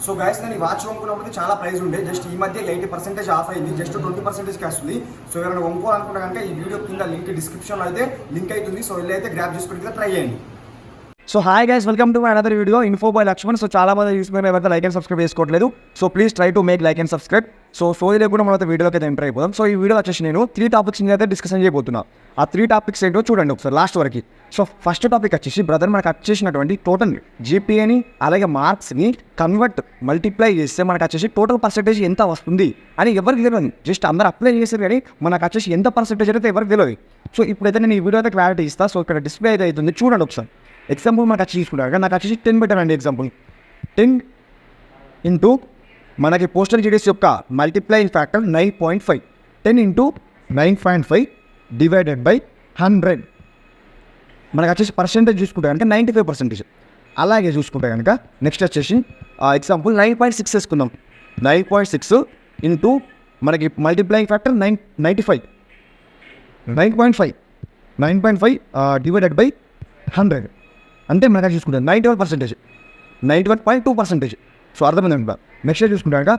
So guys నేను ఈ watch కొనుక్కున్నప్పుడు చాలా ప్రైస్ ఉండే, జస్ట్ ఈ మధ్య 80% ఆఫ్ అయింది, జస్ట్ 20%కి వస్తుంది. సో ఎవరైనా కొనుక్కోవాలనుకుంటే కనుక ఈ వీడియో కింద లింక్ డిస్క్రిప్షన్లో అయితే లింక్ అవుతుంది. సో వెళ్ళి అయితే గ్రాప్ చేసుకుంటే ట్రై చేయండి. So hi guys, welcome to my another video info by Lakshman. So చాలా మంది చూసుకుని ఎవరైతే లైక్ అండ్ సబ్స్క్రైబ్ చేసుకోవట్లేదు. So please try to make like and subscribe. So లేకుండా మనం వీడియోకి అయితే ఎంటర్ అయిపోదాం. సో ఈ వీడియో వచ్చేసి నేను 3 టాపిక్స్ అయితే డిస్కషన్ చేయబోతున్నా. ఆ 3 టాపిక్స్ ఏంటో చూడండి ఒకసారి లాస్ట్ వరకు. సో ఫస్ట్ టాపిక్ వచ్చేసి బ్రదర్ మనకు వచ్చేసినటువంటి టోటల్ జీపీఏని అలాగే మార్క్స్ని కన్వర్ట్ మల్టిప్లై చేస్తే మనకు వచ్చేసి టోటల్ పర్సెంటేజ్ ఎంత వస్తుంది అని ఎవరికి తెలియదు. జస్ట్ అందరూ అప్లై చేశారు కానీ మనకు వచ్చేసి ఎంత పర్సెంటేజ్ అయితే ఎవరికి తెలియదు. సో ఇప్పుడైతే నేను ఈ వీడియో అయితే క్లారిటీ ఇస్తాను. సో ఇక్కడ డిస్ప్లే అయితే అవుతుంది, చూడండి ఒకసారి. ఎగ్జాంపుల్ మనకు వచ్చి తీసుకుంటారు, నాకు వచ్చేసి 10 పెట్టానండి. ఎగ్జాంపుల్ 10 ఇంటూ మనకి పోస్టల్ జీడీఎస్ యొక్క multiplying factor 9.5. 10 into 9.5 divided by 100. మనకు వచ్చేసి పర్సెంటేజ్ చూసుకుంటే కనుక 95%. అలాగే చూసుకుంటే కనుక నెక్స్ట్ వచ్చేసి ఎగ్జాంపుల్ 9.6 వేసుకుందాం. 9.6 ఇంటూ మనకి మల్టిప్లైయింగ్ ఫ్యాక్టర్ 95. 9.5 డివైడెడ్ బై 100 అంటే మనకు చూసుకుంటే 91%. 91.2%. సో అర్థమైంది. నెక్స్ట్ చూసుకుంటే కనుక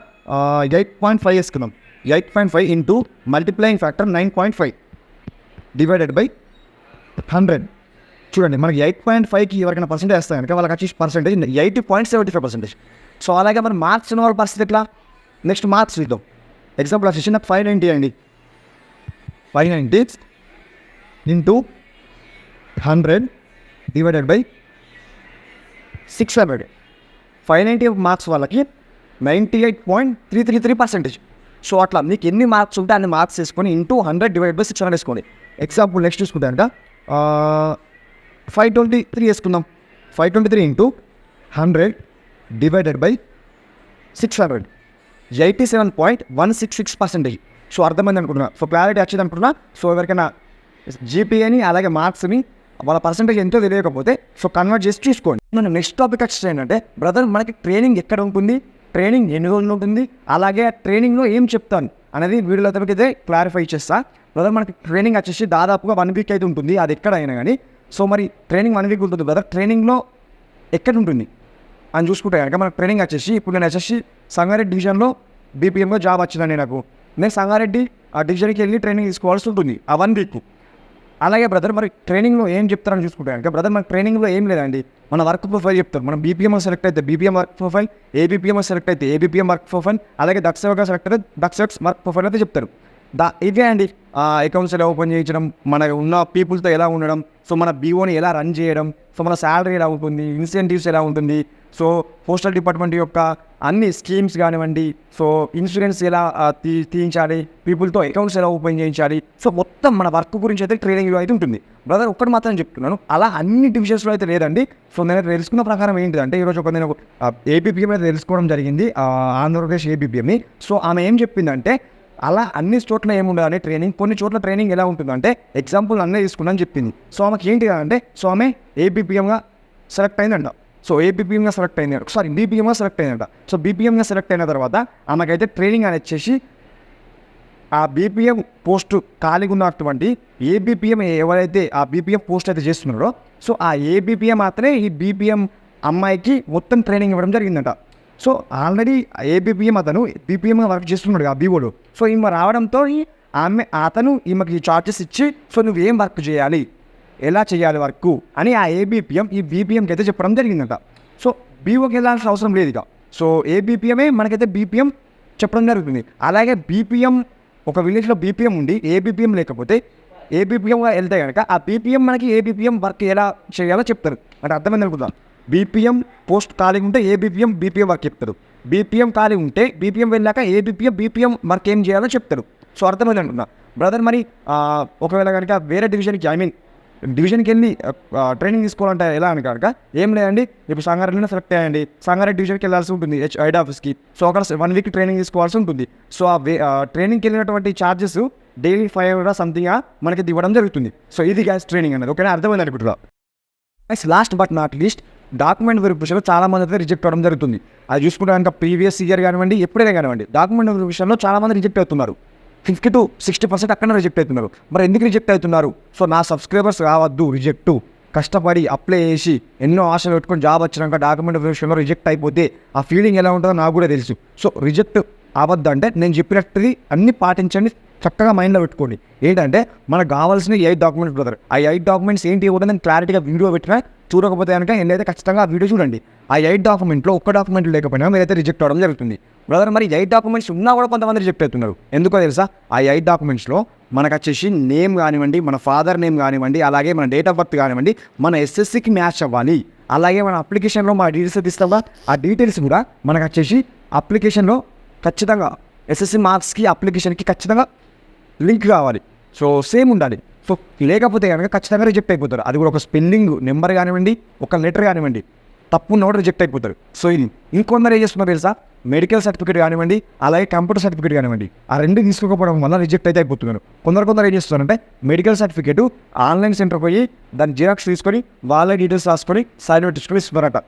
8.5 వేసుకున్నాం. 8.5 into multiplying factor 9.5 divided by 100. చూడండి మనకి 8.5కి ఎవరికైనా పర్సెంటేజ్ వేస్తాయి కనుక వాళ్ళకి వచ్చేసి పర్సెంటేజ్ 80.75%. సో అలాగే మరి మార్క్స్ ఉన్న వాళ్ళ పరిస్థితి ఎట్లా? నెక్స్ట్ మార్క్స్ ఇద్దాం. ఎగ్జాంపుల్ వచ్చేసి నాకు 590 అండి. 590 ఇంటూ 100 డివైడెడ్ బై 600. 590 మార్క్స్ వాళ్ళకి 98.333%. సో అట్లా మీకు ఎన్ని మార్క్స్ ఉంటే అన్ని మార్క్స్ వేసుకొని ఇంటూ 100 డివైడ్ బై 600 వేసుకోండి. ఎగ్జాంపుల్ నెక్స్ట్ చూసుకుంటే కనుక 523 వేసుకుందాం. 523 ఇంటూ 100 డివైడెడ్ బై 600 87.166%. సో అర్థమైంది అనుకుంటున్నా. సో క్లారిటీ వచ్చింది అనుకుంటున్నా. సో ఎవరికైనా జీపీఏని అలాగే మార్క్స్ని వాళ్ళ పర్సెంటేజ్ ఎంతో తెలియకపోతే సో కన్వర్ట్ చేసి చూసుకోండి. మనం నెక్స్ట్ టాపిక్ వచ్చేసి ఏంటంటే బ్రదర్ మనకి ట్రైనింగ్ ఎక్కడ ఉంటుంది, ట్రైనింగ్ ఎన్ని రోజులు ఉంటుంది, అలాగే ట్రైనింగ్లో ఏం చెప్తాను అనేది వీడియోలో అయితే క్లారిఫై చేస్తా. బ్రదర్ మనకి ట్రైనింగ్ వచ్చేసి దాదాపుగా 1 వీక్ అయితే ఉంటుంది, అది ఎక్కడైనా కానీ. సో మరి ట్రైనింగ్ 1 వీక్ ఉంటుంది బ్రదర్, ట్రైనింగ్లో ఎక్కడ ఉంటుంది అని చూసుకుంటే కనుక మనకు ట్రైనింగ్ వచ్చేసి ఇప్పుడు నేను వచ్చేసి సంగారెడ్డి డివిజన్లో బీపీఎంలో జాబ్ వచ్చిందండి నాకు. నేను సంగారెడ్డి ఆ డివిజన్కి వెళ్ళి ట్రైనింగ్ తీసుకోవాల్సి ఉంటుంది ఆ 1 వీక్. అలాగే బ్రదర్ మరి ట్రైనింగ్లో ఏం చెప్తారని చూసుకుంటే కనుక బ్రదర్ మన ట్రైనింగ్లో ఏం లేదండి, మన వర్క్ ప్రొఫైల్ చెప్తారు. మనం బీపీఎంఓ సెలెక్ట్ అయితే బీపీఎం వర్క్ ప్రొఫైల్, ఏబీపీఎంఓ సెలెక్ట్ అయితే ఏబీపీఎం వర్క్ ప్రొఫైల్, అలాగే దక్షగా సెలెక్ట్ అయితే దక్ష వర్క్ ప్రొఫైల్ అయితే చెప్తారు. ఇదే అండి అకౌంట్స్ ఎలా ఓపెన్ చేయించడం, మన ఉన్న పీపుల్తో ఎలా ఉండడం, సో మన బీఓని ఎలా రన్ చేయడం, సో మన శాలరీ ఎలా ఉంటుంది, ఇన్సెంటివ్స్ ఎలా ఉంటుంది, సో పోస్టల్ డిపార్ట్మెంట్ యొక్క అన్ని స్కీమ్స్ కానివ్వండి, సో ఇన్సూరెన్స్ ఎలా తీయించాలి, పీపుల్తో అకౌంట్స్ ఎలా ఓపెన్ చేయించాలి, సో మొత్తం మన వర్క్ గురించి అయితే ట్రైనింగ్లో అయితే ఉంటుంది. బ్రదర్ ఒక్కటి మాత్రం చెప్తున్నాను, అలా అన్ని డివిజన్స్లో అయితే లేదండి. సో నేను తెలుసుకున్న ప్రకారం ఏంటిదంటే ఈరోజు నేను ఏబీపీఎం అయితే తెలుసుకోవడం జరిగింది, ఆంధ్రప్రదేశ్ ఏబీపీఎంని. సో ఆమె ఏం చెప్పిందంటే అలా అన్ని చోట్ల ఏముండాలని ట్రైనింగ్, కొన్ని చోట్ల ట్రైనింగ్ ఎలా ఉంటుందంటే ఎగ్జాంపుల్ అన్నీ తీసుకున్నాను చెప్పింది. సో ఆమెకి ఏంటి అంటే సో ఆమె ఏబీపీఎంగా సెలెక్ట్ అయిందంట. సో ఏబీపీఎంగా సెలెక్ట్ అయింది, సారీ బీపీఎంగా సెలెక్ట్ అయిందంట. సో బీపీఎంగా సెలెక్ట్ అయిన తర్వాత ఆమెకైతే ట్రైనింగ్ అని వచ్చేసి ఆ బీపీఎం పోస్ట్ ఖాళీగా ఉన్నటువంటి ఏబీపీఎం ఎవరైతే ఆ బీపీఎం పోస్ట్ అయితే చేస్తున్నారో సో ఆ ఏబీపీఎం మాత్రమే ఈ బీపీఎం అమ్మాయికి మొత్తం ట్రైనింగ్ ఇవ్వడం జరిగిందంట. సో ఆల్రెడీ ఏబీపీఎం అతను బీపీఎంగా వర్క్ చేస్తున్నాడు ఆ బీఓలో. సో ఈమె రావడంతో అతను ఈమెకి చార్జెస్ ఇచ్చి సో నువ్వు ఏం వర్క్ చేయాలి, ఎలా చేయాలి వర్క్ అని ఆ ఏబీపీఎం ఈ బీపీఎంకి అయితే చెప్పడం జరిగిందంట. సో బీఓకి వెళ్ళాల్సిన అవసరం లేదు ఇక. సో ఏబీపీఎమే మనకైతే బీపీఎం చెప్పడం జరుగుతుంది. అలాగే బీపీఎం ఒక విలేజ్లో బీపీఎం ఉండి ఏబీపీఎం లేకపోతే ఏబీపీఎంగా వెళ్తే కనుక ఆ బీపీఎం మనకి ఏబీపీఎం వర్క్ ఎలా చేయాలో చెప్తారు. అంటే అర్థమైంది అనుకుందాం. బీపీఎం పోస్ట్ ఖాళీగా ఉంటే ఏబీపీఎం బీపీఎం వర్క్ చెప్తారు, బీపీఎం ఖాళీ ఉంటే బీపీఎం వెళ్ళాక ఏబీపీఎం బీపీఎం వర్క్ ఏం చేయాలో చెప్తారు. సో అర్థమైంది అనుకుందా బ్రదర్. మరి ఒకవేళ కనుక వేరే డివిజన్కి డివిజన్కి వెళ్ళి ట్రైనింగ్ తీసుకోవాలంటే ఎలా అని కనుక ఏం లేదండి, ఇప్పుడు సంగారెడ్డిలో సెలెక్ట్ అయ్యండి, సంగారెడ్డి డివిజన్కి వెళ్ళాల్సి ఉంటుంది హెడ్ ఆఫీస్కి. సో అక్కడ 1 వీక్ ట్రైనింగ్ తీసుకోవాల్సి ఉంటుంది. సో ఆ ట్రైనింగ్కి వెళ్ళినటువంటి ఛార్జెస్ డైలీ 500 సంథింగ్గా మనకి ఇవ్వడం జరుగుతుంది. సో ఇది గ్యాస్ ట్రైనింగ్ అనేది ఓకేనా, అర్థమైంది అనుకుంటున్నా. Next last but not least document వెరిఫికేషన్లో చాలామంది అయితే రిజెక్ట్ అవ్వడం జరుగుతుంది. అది చూసుకుంటే కనుక ప్రీవియస్ ఇయర్ కానివ్వండి ఎప్పుడైనా కానివ్వండి డాక్యుమెంట్ వెరిఫికేషన్లో చాలామంది రిజెక్ట్ అవుతున్నారు. 50 to 60% అక్కడ రిజెక్ట్ అవుతున్నారు. మరి ఎందుకు రిజెక్ట్ అవుతున్నారు? సో నా సబ్స్క్రైబర్స్ కావద్దు రిజెక్ట్, కష్టపడి అప్లై చేసి ఎన్నో ఆశలు పెట్టుకొని జాబ్ వచ్చినాక డాక్యుమెంట్ విషయంలో రిజెక్ట్ అయిపోతే ఆ ఫీలింగ్ ఎలా ఉంటుందో నాకు కూడా తెలుసు. సో రిజెక్ట్ అవ్వద్దు అంటే నేను చెప్పినట్టుది అన్నీ పాటించండి, చక్కగా మైండ్లో పెట్టుకోండి. ఏంటంటే మనకు కావాల్సిన 8 డాక్యుమెంట్స్ బ్రదర్. ఆ 8 డాక్యుమెంట్స్ ఏంటి కూడా నేను క్లారిటీగా వీడియో పెట్టినా, చూడకపోతే కనుక ఏంటైతే ఖచ్చితంగా ఆ వీడియో చూడండి. ఆ 8 డాక్యుమెంట్లో ఒక్క డాక్యుమెంట్ లేకపోయినా మీరైతే రిజెక్ట్ అవ్వడం జరుగుతుంది బ్రదర్. మరి 8 డాక్యుమెంట్స్ ఉన్నా కూడా కొంతమంది రిజెక్ట్ అవుతున్నారు. ఎందుకో తెలుసా? ఆ 8 డాక్యుమెంట్స్లో మనకు వచ్చేసి నేమ్ కానివ్వండి, మన ఫాదర్ నేమ్ కానివ్వండి, అలాగే మన డేట్ ఆఫ్ బర్త్ కానివ్వండి, మన ఎస్ఎస్సికి మ్యాచ్ అవ్వాలి. అలాగే మన అప్లికేషన్లో మన డీటెయిల్స్ ఇస్తావా, ఆ డీటెయిల్స్ కూడా మనకు వచ్చేసి అప్లికేషన్లో ఖచ్చితంగా ఎస్ఎస్సి మార్క్స్కి అప్లికేషన్కి ఖచ్చితంగా లింక్ కావాలి. సో సేమ్ ఉండాలి. సో లేకపోతే కనుక ఖచ్చితంగా రిజెక్ట్ అయిపోతారు. అది కూడా ఒక స్పెల్లింగ్ నెంబర్ కానివ్వండి, ఒక లెటర్ కానివ్వండి, తప్పు ఉన్న కూడా రిజెక్ట్ అయిపోతారు. సో ఇది ఇంకొందరు ఏం చేస్తున్నారు తెలుసా? మెడికల్ సర్టిఫికేట్ కానివ్వండి, అలాగే కంప్యూటర్ సర్టిఫికేట్ కానివ్వండి, ఆ రెండు తీసుకోకపోవడం వల్ల రిజెక్ట్ అయితే అయిపోతున్నారు. కొందరు ఏం చేస్తున్నారంటే మెడికల్ సర్టిఫికేట్ ఆన్లైన్ సెంటర్ పోయి దాని జిరాక్స్ తీసుకొని వాళ్ళ డీటెయిల్స్ రాసుకొని సైన్ పెట్టించుకొని ఇస్తున్నారట.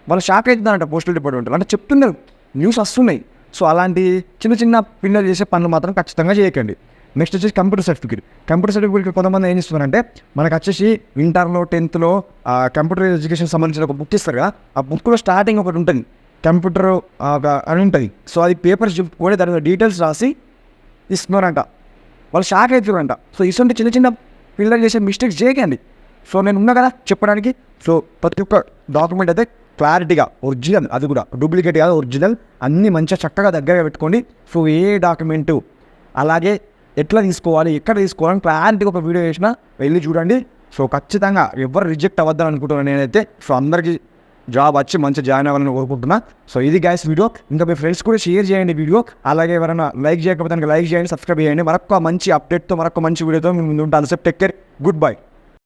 వాళ్ళు షాక్ అవుతుందంట పోస్టల్ డిపార్ట్మెంట్ అంటే చెప్తున్నారు, న్యూస్ వస్తున్నాయి. సో అలాంటి చిన్న చిన్న పిల్లలు చేసే పనులు మాత్రం ఖచ్చితంగా చేయకండి. నెక్స్ట్ వచ్చేసి కంప్యూటర్ సర్టిఫికేట్ కొంతమంది ఏం చేస్తున్నారంటే మనకు వచ్చేసి ఇంటర్లో 10th కంప్యూటర్ ఎడ్యుకేషన్ సంబంధించిన ఒక బుక్ ఇస్తారు కదా, ఆ బుక్లో స్టార్టింగ్ ఒకటి ఉంటుంది కంప్యూటర్ అని ఉంటుంది. సో అది పేపర్స్ చెప్పుకొని దాని డీటెయిల్స్ రాసి ఇస్తున్నారంట. వాళ్ళు షాక్ అవుతున్నారంట. సో ఇటువంటి చిన్న చిన్న పిల్లలు చేసే మిస్టేక్స్ చేయకండి. సో నేను ఉన్నా కదా చెప్పడానికి. సో ప్రతి ఒక్క డాక్యుమెంట్ అయితే క్లారిటీగా ఒరిజినల్, అది కూడా డూప్లికేట్ కాదు ఒరిజినల్, అన్నీ మంచిగా చక్కగా దగ్గరగా పెట్టుకోండి. సో ఏ డాక్యుమెంటు అలాగే ఎట్లా తీసుకోవాలి, ఎక్కడ తీసుకోవాలని క్లారిటీగా ఒక వీడియో చేసిన వెళ్ళి చూడండి. సో ఖచ్చితంగా ఎవరు రిజెక్ట్ అవ్వద్దని అనుకుంటున్నాను నేనైతే. సో అందరికీ జాబ్ వచ్చి మంచిగా జాయిన్ అవ్వాలని కోరుకుంటున్నా. సో ఇది గైస్ వీడియో. ఇంకా మీ ఫ్రెండ్స్ కూడా షేర్ చేయండి వీడియో. అలాగే ఎవరైనా లైక్ చేయకపోతే లైక్ చేయండి, సబ్స్క్రైబ్ చేయండి. మరొక మంచి అప్డేట్తో మరొక మంచి వీడియోతో మేము ముందు ఉంటాను. Take care, good bye.